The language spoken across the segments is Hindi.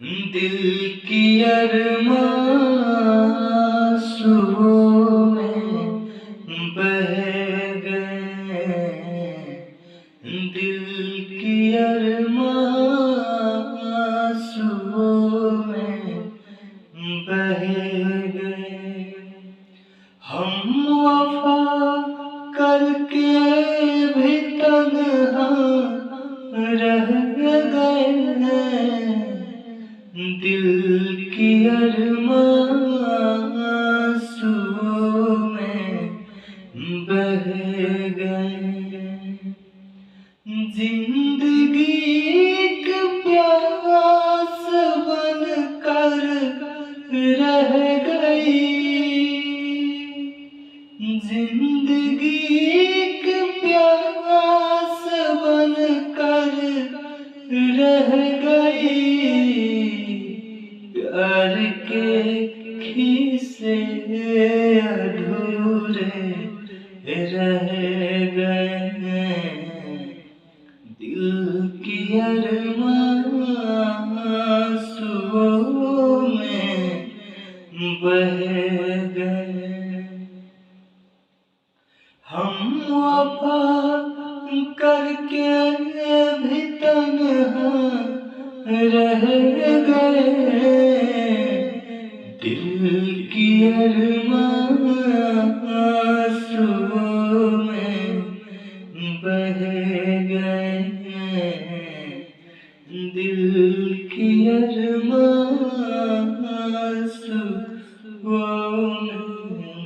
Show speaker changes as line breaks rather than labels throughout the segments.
दिल की अरमां सुबह में बह गए। दिल की अरमां सुबह में बह गए। हम वफा करके भी तन्हा रह गए। दिल की अरमां सुबह में बह गए। जिंदगी की प्यास बन कर रह गई। जिंदगी की प्यास बन कर रह गई। प्यार के खिस्से अधूरे रह गए। दिल की अरमां सुबह में बह गए। हम वफा करके भी तन्हा रह गए। दिल की अरमां सुबह में बह गए। दिल की अरमां सुबह में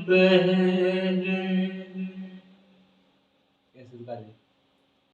बह